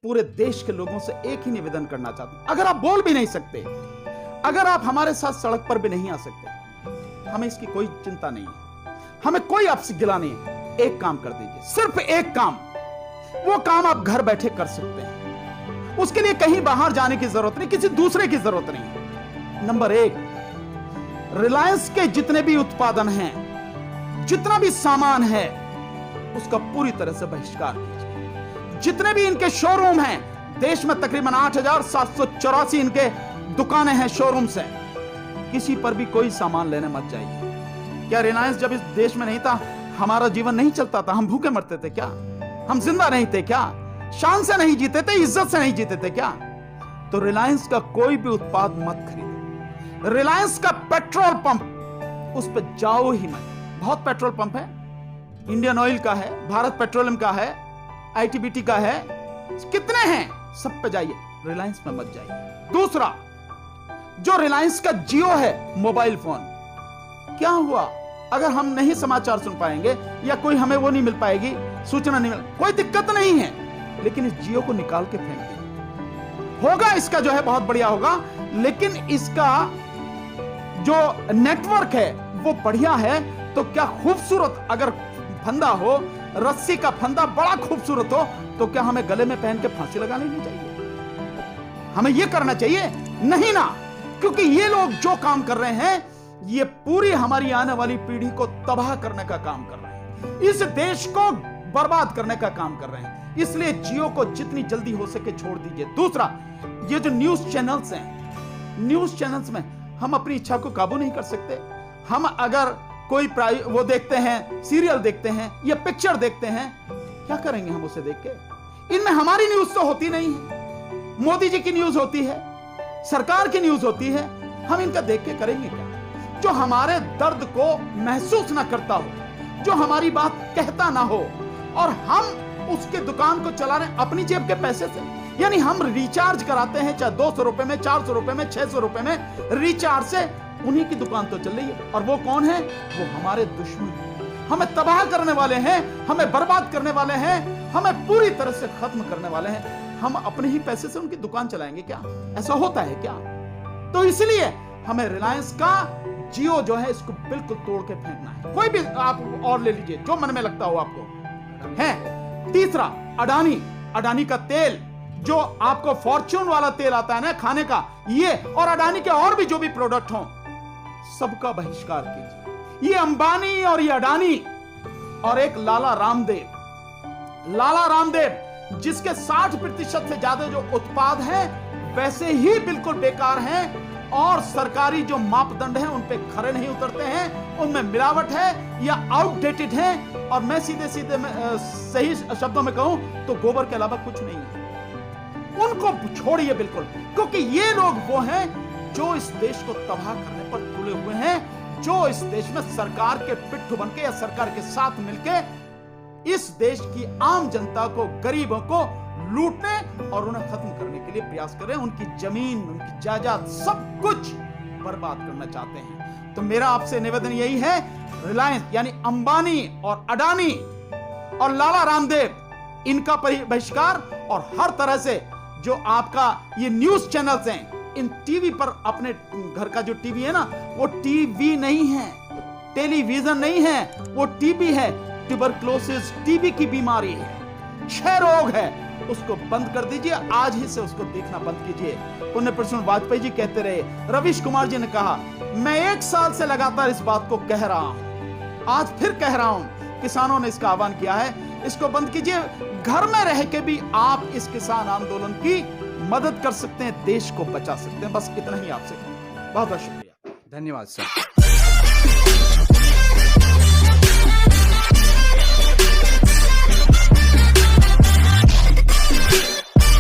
पूरे देश के लोगों से एक ही निवेदन करना चाहता हूं, अगर आप बोल भी नहीं सकते, अगर आप हमारे साथ सड़क पर भी नहीं आ सकते, हमें इसकी कोई चिंता नहीं है, हमें कोई आपसे गिला नहीं है। एक काम कर दीजिए, सिर्फ एक काम, वो काम आप घर बैठे कर सकते हैं, उसके लिए कहीं बाहर जाने की जरूरत नहीं, किसी दूसरे की जरूरत नहीं। नंबर 1, रिलायंस के जितने भी उत्पादन हैं, जितना भी सामान है, उसका पूरी तरह से बहिष्कार कीजिए। जितने भी इनके शोरूम हैं, देश में तकरीबन 8,784 इनके दुकानें हैं, शोरूम्स हैं, किसी पर भी कोई सामान लेने मत जाइए। क्या रिलायंस जब इस देश में नहीं था, हमारा जीवन नहीं चलता था? हम भूखे मरते थे क्या? हम जिंदा नहीं थे क्या? शान से नहीं जीते थे, इज्जत से नहीं जीते थे क्या? तो रिलायंस का कोई भी उत्पाद मत खरीदो। रिलायंस का पेट्रोल पंप, उस पर जाओ ही मत। बहुत पेट्रोल पंप है, इंडियन ऑयल का है, भारत पेट्रोलियम का है, आईटीबीटी का है, कितने हैं, सब पे जाइए, रिलायंस में मत जाइए। दूसरा, जो रिलायंस का जियो है मोबाइल फोन, क्या हुआ अगर हम नहीं समाचार सुन पाएंगे या कोई हमें वो नहीं मिल पाएगी, सूचना नहीं मिल, कोई दिक्कत नहीं है, लेकिन इस जियो को निकाल के फेंक दें। होगा इसका जो है बहुत बढ़िया होगा, लेकिन इसका जो नेटवर्क है वो बढ़िया है, तो क्या खूबसूरत, अगर फंदा हो, रस्सी का फंदा बड़ा खूबसूरत हो, तो क्या हमें गले में पहन के फांसी लगा लेनी चाहिए? हमें यह करना चाहिए? नहीं ना, क्योंकि ये लोग जो काम कर रहे हैं, ये पूरी हमारी आने वाली पीढ़ी को तबाह करने का काम कर रहे हैं, इस देश को बर्बाद करने का काम कर रहे हैं। इसलिए जियो को जितनी जल्दी हो सके छोड़ दीजिए। दूसरा, ये जो न्यूज चैनल्स हैं, न्यूज चैनल्स में हम अपनी इच्छा को काबू नहीं कर सकते। हम अगर कोई वो देखते हैं, सीरियल देखते हैं या पिक्चर देखते हैं, क्या करेंगे हम उसे देख के? इनमें हमारी न्यूज तो होती नहीं है, मोदी जी की न्यूज होती है, सरकार की न्यूज होती है, हम इनका देख के करेंगे क्या? जो हमारे दर्द को महसूस ना करता हो, जो हमारी बात कहता ना हो, और हम उसके दुकान को चला रहे हैं अपनी जेब के पैसे से। यानी हम रिचार्ज कराते हैं, चाहे 200 रुपए में, 400 रुपए में, 600 रुपए में रिचार्ज से, उन्हीं की दुकान तो चल रही है। और वो कौन है? वो हमारे दुश्मन, हमें तबाह करने वाले हैं, हमें बर्बाद करने वाले हैं, हमें पूरी तरह से खत्म करने वाले हैं। हम अपने ही पैसे से उनकी दुकान चलाएंगे क्या? ऐसा होता है क्या? तो इसलिए हमें रिलायंस का जियो जो है, इसको बिल्कुल तोड़ के फेंकना है। कोई भी आप और ले लीजिए, जो मन में लगता हो आपको है। तीसरा, अडानी का तेल, जो आपको फॉर्च्यून वाला तेल आता है ना खाने का, ये और अडानी के और भी जो भी प्रोडक्ट हो, सबका बहिष्कार कीजिए। ये अंबानी और ये अडानी और एक लाला रामदेव जिसके 60% से ज्यादा जो उत्पाद हैं वैसे ही बिल्कुल बेकार हैं, और सरकारी जो मापदंड हैं उन पे खरे नहीं उतरते हैं, उनमें मिलावट है या आउटडेटेड है, और मैं सीधे सही शब्दों में कहूं तो गोबर के अलावा कुछ नहीं है। उनको छोड़िए बिल्कुल, क्योंकि ये लोग वो हैं जो इस देश को तबाह करने पर तुले हुए हैं, जो इस देश में सरकार के पिट्ठू बनके या सरकार के साथ मिलके इस देश की आम जनता को, गरीबों को लूटने और उन्हें खत्म करने के लिए प्रयास कर रहे हैं। उनकी जमीन, उनकी जायदाद, सब कुछ बर्बाद करना चाहते हैं। तो मेरा आपसे निवेदन यही है, रिलायंस यानी अंबानी और अडानी और लाला रामदेव, इनका बहिष्कार, और हर तरह से जो आपका ये न्यूज चैनल्स हैं, इन टीवी पर, अपने घर का जो टीवी है ना, वो टीवी नहीं है, टेलीविजन नहीं है, वो टीबी है, ट्यूबरक्लोसिस टीबी की बीमारी है, 6 रोग है, उसको बंद कर दीजिए, आज ही से उसको देखना बंद कीजिए। पुण्य प्रसून वाजपेयी जी कहते रहे, रवीश कुमार जी ने कहा, मैं 1 साल से लगातार इस बात को कह रहा हूं, आज फिर कह रहा हूं। किसानों ने इसका आह्वान किया है, इसको बंद कीजिए। घर में रह के भी आप इस किसान आंदोलन की मदद कर सकते हैं, देश को बचा सकते हैं। बस इतना ही आपसे, बहुत बहुत शुक्रिया, धन्यवाद सर।